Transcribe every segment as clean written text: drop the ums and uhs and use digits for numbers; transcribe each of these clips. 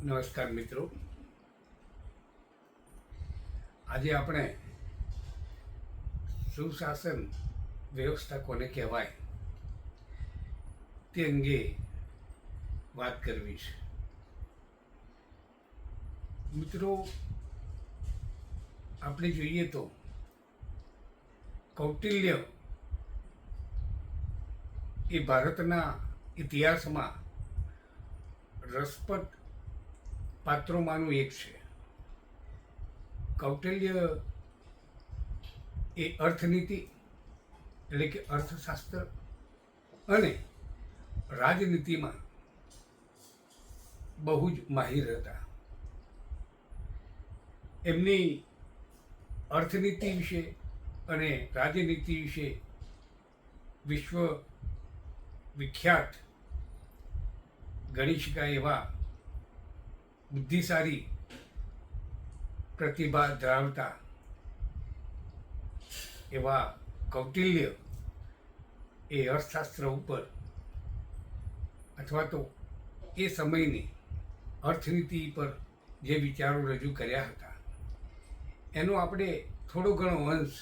નમસ્કાર મિત્રો, આજે આપણે સુશાસન વ્યવસ્થા કોને કહેવાય તે અંગે વાત કરવી છે. મિત્રો, આપણે જોઈએ તો કૌટિલ્ય એ ભારતના ઇતિહાસમાં રસપ્રદ પાત્રોમાંનું એક છે. કૌટિલ્ય એ અર્થનીતિ એટલે કે અર્થશાસ્ત્ર અને રાજનીતિમાં બહુ જ માહિર હતા. એમની અર્થનીતિ વિશે અને રાજનીતિ વિશે વિશ્વ વિખ્યાત ગણી શકાય એવા બુદ્ધિશાળી પ્રતિભા ધરાવતા એવા કૌટિલ્ય એ અર્થશાસ્ત્ર ઉપર અથવા તો એ સમયની અર્થનીતિ પર જે વિચારો રજૂ કર્યા હતા એનો આપણે થોડો ઘણો અંશ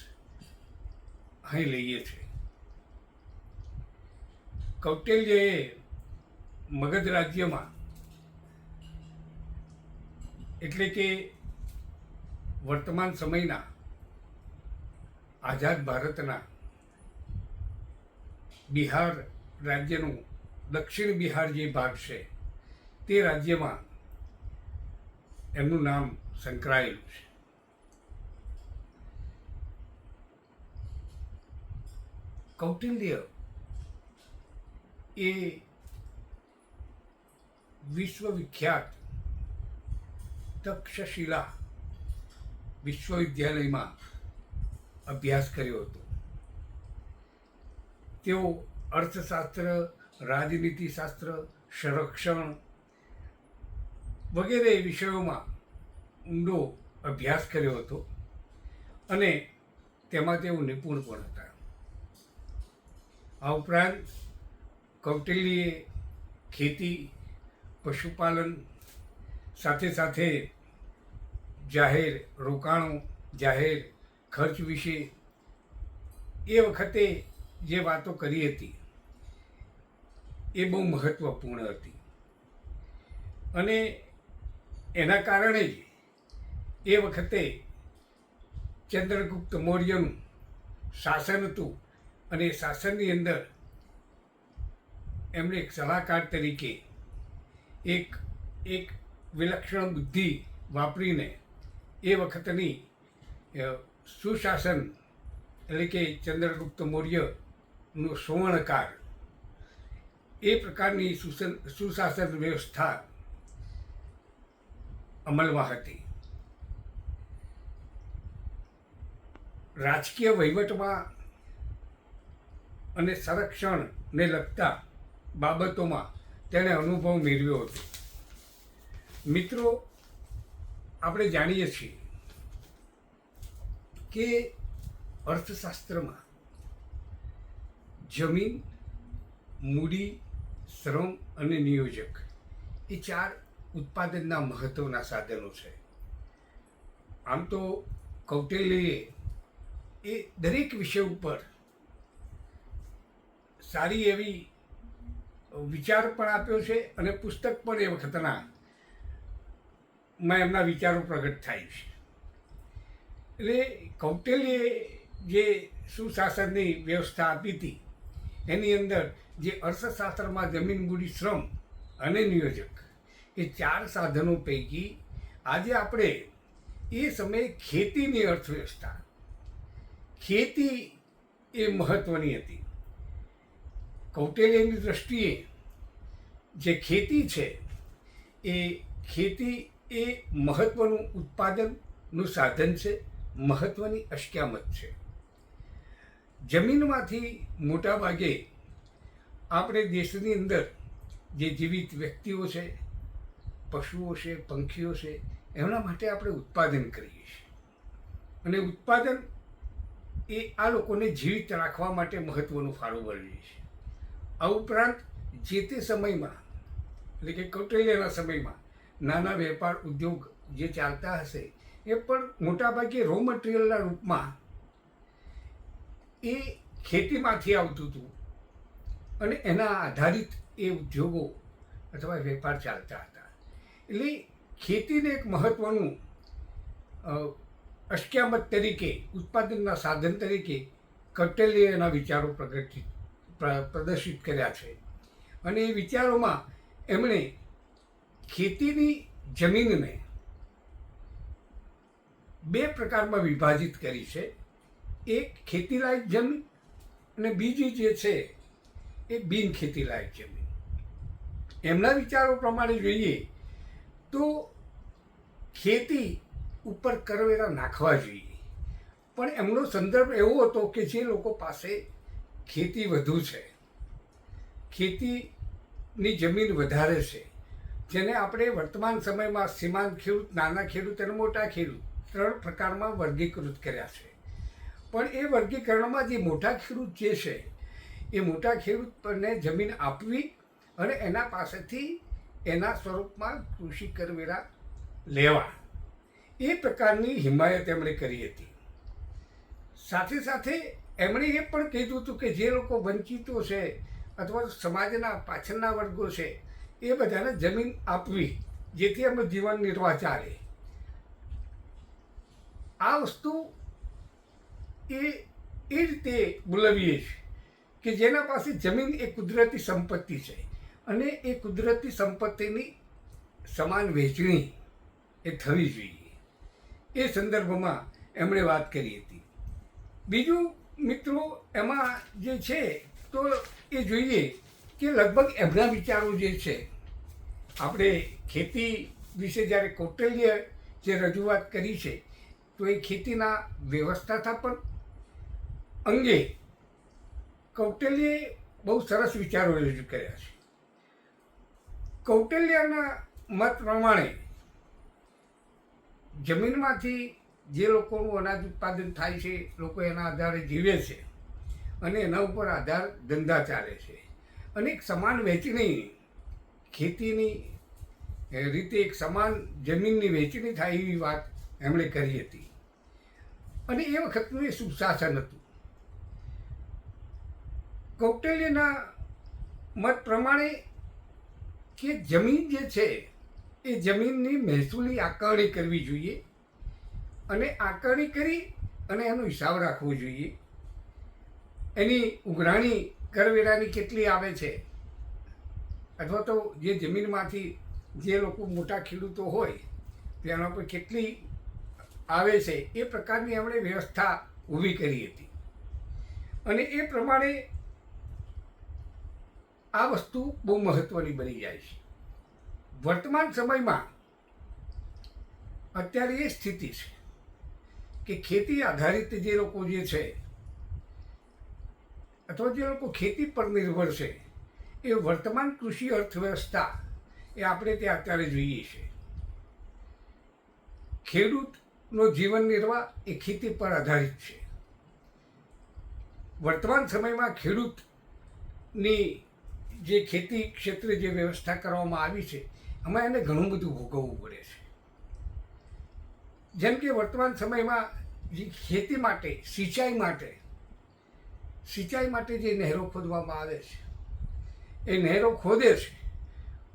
અહીં લઈએ છીએ. કૌટિલ્યએ મગધ રાજ્યમાં એટલે કે વર્તમાન સમયના આઝાદ ભારતના બિહાર રાજ્યનું દક્ષિણ બિહાર જે ભાગ છે તે રાજ્યમાં એમનું નામ સંકળાયેલું છે. કૌટિલ્ય એ વિશ્વવિખ્યાત તક્ષશિલા વિશ્વવિદ્યાલયમાં અભ્યાસ કર્યો હતો. તેઓ અર્થશાસ્ત્ર, રાજનીતિશાસ્ત્ર, સંરક્ષણ વગેરે વિષયોમાં ઊંડો અભ્યાસ કર્યો હતો અને તેમાં તેઓ નિપુણ પણ હતા. આ ઉપરાંત કૌટિલ્યએ ખેતી, પશુપાલન સાથે સાથે જાહેર રોકાણો, જાહેર ખર્ચ વિશે એ વખતે જે વાતો કરી હતી એ બહુ મહત્ત્વપૂર્ણ હતી અને એના કારણે જ એ વખતે ચંદ્રગુપ્ત મૌર્યનું શાસન હતું અને શાસનની અંદર એમણે એક સલાહકાર તરીકે એક વિલક્ષણ બુદ્ધિ વાપરીને એ વખતની સુશાસન એટલે કે ચંદ્રગુપ્ત મૌર્યનો સુવર્ણકાળ એ પ્રકારની સુશાસન વ્યવસ્થા અમલમાં હતી. રાજકીય વહીવટમાં અને સંરક્ષણને લગતા બાબતોમાં તેણે અનુભવ મેળવ્યો હતો. મિત્રો, આપણે જાણીએ છીએ કે અર્થશાસ્ત્રમાં જમીન, મૂડી, શ્રમ અને નિયોજક એ 4 ઉત્પાદનના મહત્વના સાધનો છે. આમ તો કૌટિલ્યએ એ દરેક વિષય ઉપર સારી એવી વિચાર પણ આપ્યો છે અને પુસ્તક પણ એ વખતના એમના વિચારો પ્રગટ થાય છે. એટલે કૌટિલ્યએ જે સુશાસનની વ્યવસ્થા આપી હતી એની અંદર જે અર્થશાસ્ત્રમાં જમીન, મૂડી, શ્રમ અને નિયોજક એ 4 સાધનો પૈકી આજે આપણે એ સમયે ખેતીની અર્થવ્યવસ્થા, ખેતી એ મહત્ત્વની હતી. કૌટિલ્યની દૃષ્ટિએ જે ખેતી છે એ ખેતી એ મહત્ત્વનું ઉત્પાદનનું સાધન છે, મહત્ત્વની અસ્ક્યામત છે. જમીનમાંથી મોટા ભાગે આપણે દેશની અંદર જે જીવિત વ્યક્તિઓ છે, પશુઓ છે, પંખીઓ છે, એમના માટે આપણે ઉત્પાદન કરીએ છીએ અને ઉત્પાદન એ આ લોકોને જીવિત રાખવા માટે મહત્ત્વનું ફાળો ભજવે છે. આ ઉપરાંત જે તે સમયમાં એટલે કે કૌટિલ્યના સમયમાં નાના વેપાર ઉદ્યોગ જે ચાલતા હશે એ પણ મોટાભાગે રો મટીરિયલના રૂપમાં એ ખેતીમાંથી આવતું હતું અને એના આધારિત એ ઉદ્યોગો અથવા વેપાર ચાલતા હતા. એટલે ખેતીને એક મહત્ત્વનું અસ્ક્યામત તરીકે, ઉત્પાદનના સાધન તરીકે કૌટિલ્યે એના વિચારો પ્રદર્શિત કર્યા છે. અને એ વિચારોમાં એમણે ખેતીની જમીનને બે પ્રકારમાં વિભાજિત કરી છે. એક ખેતીલાયક જમીન અને બીજી જે છે એ બિન ખેતીલાયક જમીન. એમના વિચારો પ્રમાણે જોઈએ તો ખેતી ઉપર કરવેરા નાખવા જોઈએ, પણ એમનો સંદર્ભ એવો હતો કે જે લોકો પાસે ખેતી વધુ છે, ખેતીની જમીન વધારે છે, જેને આપણે વર્તમાન સમયમાં સીમાંત ખેડૂત, નાના ખેડૂત અને મોટા ખેડૂત 3 પ્રકારમાં વર્ગીકૃત કર્યા છે. પણ એ વર્ગીકરણમાં જે મોટા ખેડૂત જે છે એ મોટા ખેડૂતને જમીન આપવી અને એના પાસેથી એના સ્વરૂપમાં કૃષિ કરવેરા લેવા, એ પ્રકારની હિમાયત એમણે કરી હતી. સાથે સાથે એમણે એ પણ કીધું હતું કે જે લોકો વંચિતો છે અથવા સમાજના પાછળના વર્ગો છે એ બધાને જમીન આપવી, જેથી એમનું જીવન નિર્વાહ ચાલે. આ વસ્તુ એ રીતે બોલાવીએ છીએ કે જેના પાસે જમીન એ કુદરતી સંપત્તિ છે અને એ કુદરતી સંપત્તિની સમાન વહેંચણી એ થવી જોઈએ. એ સંદર્ભમાં એમણે વાત કરી હતી. બીજું મિત્રો એમાં જે છે તો એ જોઈએ કે લગભગ એમના વિચારો જે છે, આપણે ખેતી વિશે જ્યારે કૌટિલ્યે જે રજૂઆત કરી છે તો એ ખેતીના વ્યવસ્થાપન અંગે કૌટિલ્યે બહુ સરસ વિચારો રજૂ કર્યા છે. કૌટિલ્યના મત પ્રમાણે જમીનમાંથી જે લોકોનું અનાજ ઉત્પાદન થાય છે, લોકો એના આધારે જીવે છે અને એના ઉપર આધાર ધંધા ચાલે છે, અને એક સમાન વહેંચણી, ખેતીની રીતે એક સમાન જમીનની વહેંચણી થાય એવી વાત એમણે કરી હતી. અને એ વખતનું એ સુશાસન હતું. કૌટિલ્યના મત પ્રમાણે કે જમીન જે છે એ જમીનની મહેસૂલી આકારણી કરવી જોઈએ અને આકારણી કરી અને એનો હિસાબ રાખવો જોઈએ. એની ઉઘરાણી કરવેરાની કેટલી આવે છે, અથવા તો જે જમીનમાંથી જે લોકો મોટા ખેડૂતો હોય તેના પર કેટલી આવે છે, એ પ્રકારની એમણે વ્યવસ્થા ઊભી કરી હતી. અને એ પ્રમાણે આ વસ્તુ બહુ મહત્ત્વની બની જાય છે. વર્તમાન સમયમાં અત્યારે એ સ્થિતિ છે કે ખેતી આધારિત જે લોકો જે છે અથવા જે લોકો ખેતી પર નિર્ભર છે, એ વર્તમાન કૃષિ અર્થવ્યવસ્થા એ આપણે ત્યાં અત્યારે જોઈએ છે. ખેડૂતનો જીવન નિર્વાહ એ ખેતી પર આધારિત છે. વર્તમાન સમયમાં ખેડૂતની જે ખેતી ક્ષેત્રે જે વ્યવસ્થા કરવામાં આવી છે એમાં એને ઘણું બધું ભોગવવું પડે છે. જેમ કે વર્તમાન સમયમાં જે ખેતી માટે, સિંચાઈ માટે જે નહેરો ખોદવામાં આવે છે, એ નહેરો ખોદે છે,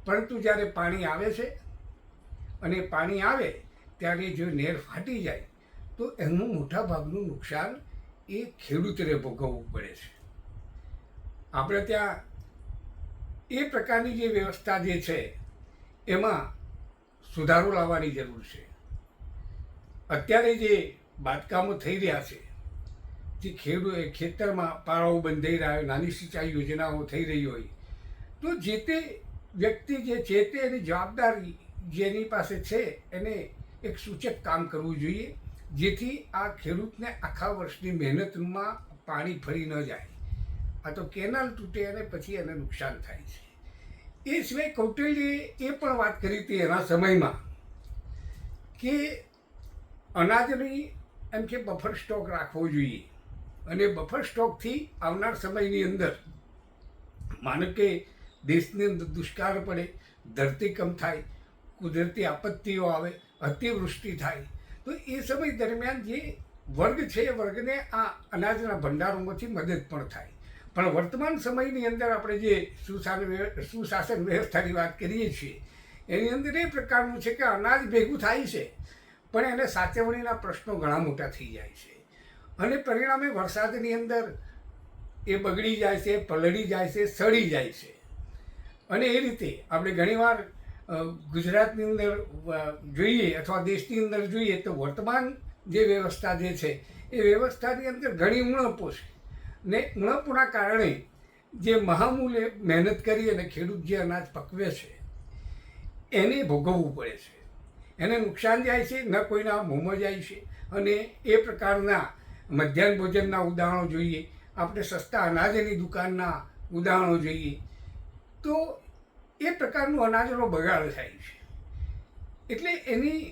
પરંતુ જ્યારે પાણી આવે છે અને પાણી આવે ત્યારે જો નહેર ફાટી જાય તો એનું મોટા ભાગનું નુકસાન એ ખેડૂતને ભોગવવું પડે છે. આપણે ત્યાં એ પ્રકારની જે વ્યવસ્થા જે છે એમાં સુધારો લાવવાની જરૂર છે. અત્યારે જે બાંધકામો થઈ રહ્યા છે, જે ખેતરમાં પાળાઓ બંધાઈ રહ્યા હોય, નાની સિંચાઈ યોજનાઓ થઈ રહી હોય, તો જે તે વ્યક્તિ જે છે તે એની જવાબદારી જેની પાસે છે એને એક સૂચક કામ કરવું જોઈએ, જેથી આ ખેડૂતને આખા વર્ષની મહેનતમાં પાણી ફરી ન જાય. આ તો કેનાલ તૂટે અને પછી એને નુકસાન થાય છે. એ સિવાય કૌટિલ્યે એ પણ વાત કરી હતી એના સમયમાં કે અનાજની એમ કે બફર સ્ટોક રાખવો જોઈએ, અને બફર સ્ટોકથી આવનાર સમયની અંદર માનો કે દેશની અંદર દુષ્કાળ પડે, ધરતીકંપ થાય, કુદરતી આપત્તિઓ આવે, અતિવૃષ્ટિ થાય, તો એ સમય દરમિયાન જે વર્ગ છે એ વર્ગને આ અનાજના ભંડારોમાંથી મદદ પણ થાય. પણ વર્તમાન સમયની અંદર આપણે જે સુશાસન વ્યવસ્થાની વાત કરીએ છીએ એની અંદર એ પ્રકારનું છે કે અનાજ ભેગું થાય છે પણ એને સાચવણીના પ્રશ્નો ઘણા મોટા થઈ જાય છે અને પરિણામે વરસાદની અંદર એ બગડી જાય છે, પલળી જાય છે, સડી જાય છે. અને એ રીતે આપણે ઘણીવાર ગુજરાતની અંદર જોઈએ અથવા દેશની અંદર જોઈએ તો વર્તમાન જે વ્યવસ્થા જે છે એ વ્યવસ્થાની અંદર ઘણી ઉણપો છે ને ઉણપોના કારણે જે મહામૂલ્ય મહેનત કરી અને ખેડૂત જે અનાજ પકવે છે એને ભોગવવું પડે છે, એને નુકસાન જાય છે, ન કોઈના મોંમાં જાય છે. અને એ પ્રકારના મધ્યાહન ભોજનના ઉદાહરણો જોઈએ, આપણે સસ્તા અનાજની દુકાનના ઉદાહરણો જોઈએ તો એ પ્રકારનું અનાજનો બગાડ થાય છે. એટલે એની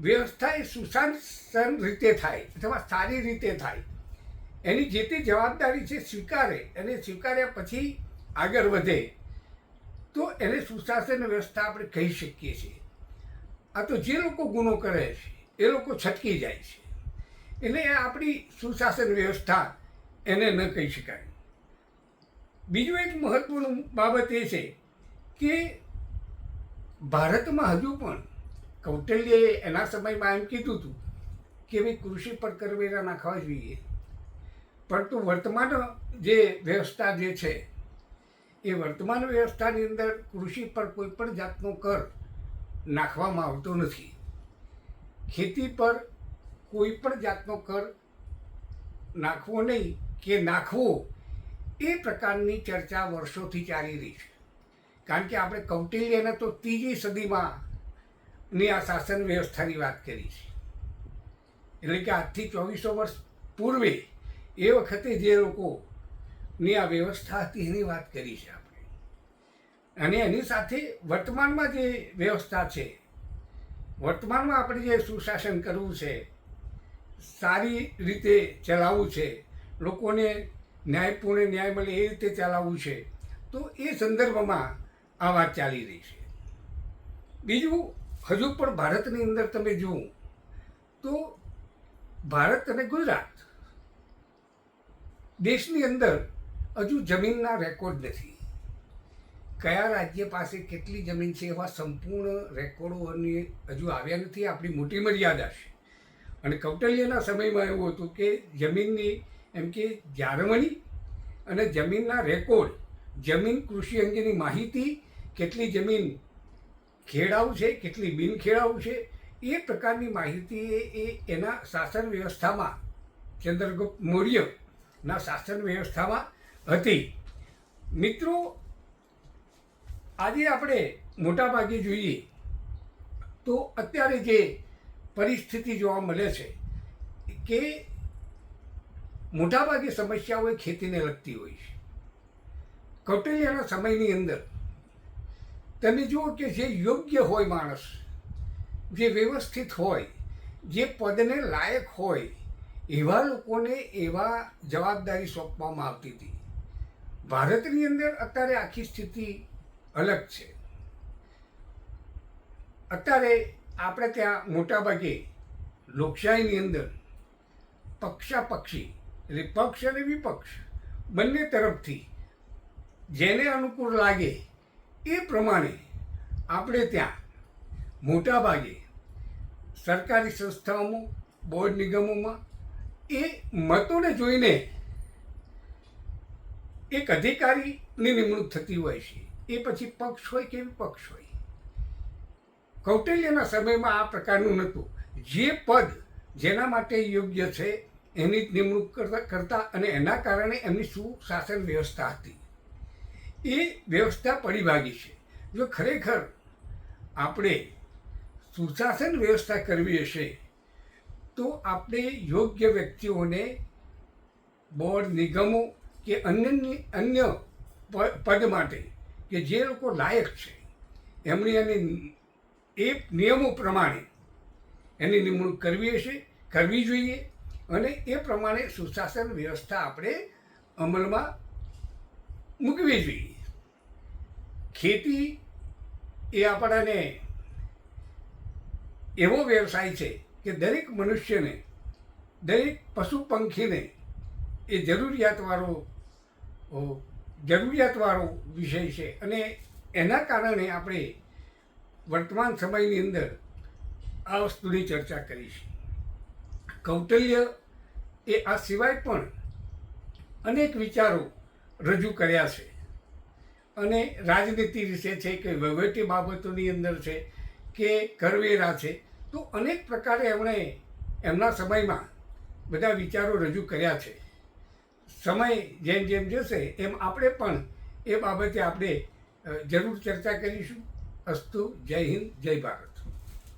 વ્યવસ્થા એ સુશાસન રીતે થાય અથવા સારી રીતે થાય, એની જે તે જવાબદારી છે સ્વીકારે અને સ્વીકાર્યા પછી આગળ વધે તો એને સુશાસન વ્યવસ્થા આપણે કહી શકીએ છીએ. આ તો જે લોકો ગુનો કરે છે એ લોકો છટકી જાય છે, એટલે એ આપણી સુશાસન વ્યવસ્થા એને ન કહી શકાય. બીજું એક મહત્વનું બાબત એ છે કે ભારતમાં હજુ પણ કૌટિલ્યએ એના સમયમાં એમ કીધું હતું કે ભાઈ કૃષિ પર કરવેરા નાખવા જોઈએ, પરંતુ વર્તમાન જે વ્યવસ્થા જે છે એ વર્તમાન વ્યવસ્થાની અંદર કૃષિ પર કોઈ પણ જાતનો કર નાખવામાં આવતો નથી. ખેતી પર કોઈ પણ જાતનો કર નાખવો નહીં કે નાખવો એ પ્રકારની ચર્ચા વર્ષોથી ચાલી રહી છે. કારણ કે આપણે કૌટિલ્યને તો 3જી સદીમાં ની આ શાસન વ્યવસ્થાની વાત કરી છે, એટલે કે આજથી 2400 વર્ષ પૂર્વે એ વખતે જે લોકોની આ વ્યવસ્થા હતી એની વાત કરી છે આપણે. અને એની સાથે વર્તમાનમાં જે વ્યવસ્થા છે, વર્તમાનમાં આપણે જે સુશાસન કરવું છે, સારી રીતે ચલાવવું છે, લોકોને ન્યાયપૂર્ણ ન્યાય મળે એ રીતે ચલાવવું છે, તો એ સંદર્ભમાં આ વાત ચાલી રહી છે. બીજું, હજુ પણ ભારતની અંદર તમે જુઓ તો ભારત અને ગુજરાત દેશની અંદર હજુ જમીનના રેકોર્ડ નથી. કયા રાજ્ય પાસે કેટલી જમીન છે એવા સંપૂર્ણ રેકોર્ડોની હજુ આવ્યા નથી. આપણી મોટી મર્યાદા છે. અને કૌટિલ્યના સમયમાં એવું હતું કે જમીનની એમ કે જાળવણી અને જમીનના રેકોર્ડ, જમીન કૃષિ અંગેની માહિતી, કેટલી જમીન ખેડાઉ છે, કેટલી બિન ખેડાઉ છે, એ પ્રકારની માહિતી એ એના શાસન વ્યવસ્થામાં ચંદ્રગુપ્ત મૌર્યના શાસન વ્યવસ્થામાં હતી. મિત્રો, આજે આપણે મોટાભાગે જોઈએ તો અત્યારે જે પરિસ્થિતિ જોવા મળે છે કે મોટાભાગે સમસ્યાઓ એ ખેતીને લગતી હોય છે. કૌટિલ્યના સમયની અંદર તમે જુઓ કે જે યોગ્ય હોય માણસ, જે વ્યવસ્થિત હોય, જે પદને લાયક હોય એવા લોકોને એવા જવાબદારી સોંપવામાં આવતી હતી. ભારતની અંદર અત્યારે આખી સ્થિતિ અલગ છે. અત્યારે આપણે ત્યાં મોટાભાગે લોકશાહીની અંદર પક્ષાપક્ષી એટલે પક્ષ અને વિપક્ષ બંને તરફથી જેને અનુકૂળ લાગે એ પ્રમાણે આપણે ત્યાં મોટાભાગે સરકારી સંસ્થાઓમાં, બોર્ડ નિગમોમાં એ મતોને જોઈને એક અધિકારીની નિમણૂક થતી હોય છે. એ પછી પક્ષ હોય કે વિપક્ષ હોય. કૌટિલ્યના સમયમાં આ પ્રકારનું નહોતું. જે પદ જેના માટે યોગ્ય છે એની જ નિમણૂક કરતા અને એના કારણે એમની સુશાસન વ્યવસ્થા હતી. એ વ્યવસ્થા પડીભાગી છે. જો ખરેખર આપણે સુશાસન વ્યવસ્થા કરવી હશે તો આપણે યોગ્ય વ્યક્તિઓને બોર્ડ, નિગમો કે અન્ય પદ માટે કે જે લોકો લાયક છે એમની એની એ નિયમો પ્રમાણે એની નિમણૂક કરવી જોઈએ અને એ પ્રમાણે સુશાસન વ્યવસ્થા આપણે અમલમાં મૂકવી જોઈએ. ખેતી એ આપણને એવો વ્યવસાય છે કે દરેક મનુષ્યને, દરેક પશુ પંખીને એ જરૂરિયાતવાળો વિષય છે. અને એના કારણે આપણે વર્તમાન સમયની અંદર આ વસ્તુની ચર્ચા કરી છે. કૌટિલ્ય એ આ સિવાય પણ અનેક વિચારો રજૂ કર્યા છે. અને રાજનીતિ વિશે છે કે વહીવટી બાબતોની અંદર છે કે કરવેરા છે, તો અનેક પ્રકારે એમણે એમના સમયમાં બધા વિચારો રજૂ કર્યા છે. સમય જેમ જેમ જશે એમ આપણે પણ એ બાબતે આપણે જરૂર ચર્ચા કરીશું. અસ્તુ. જય હિન્દ, જય ભારત.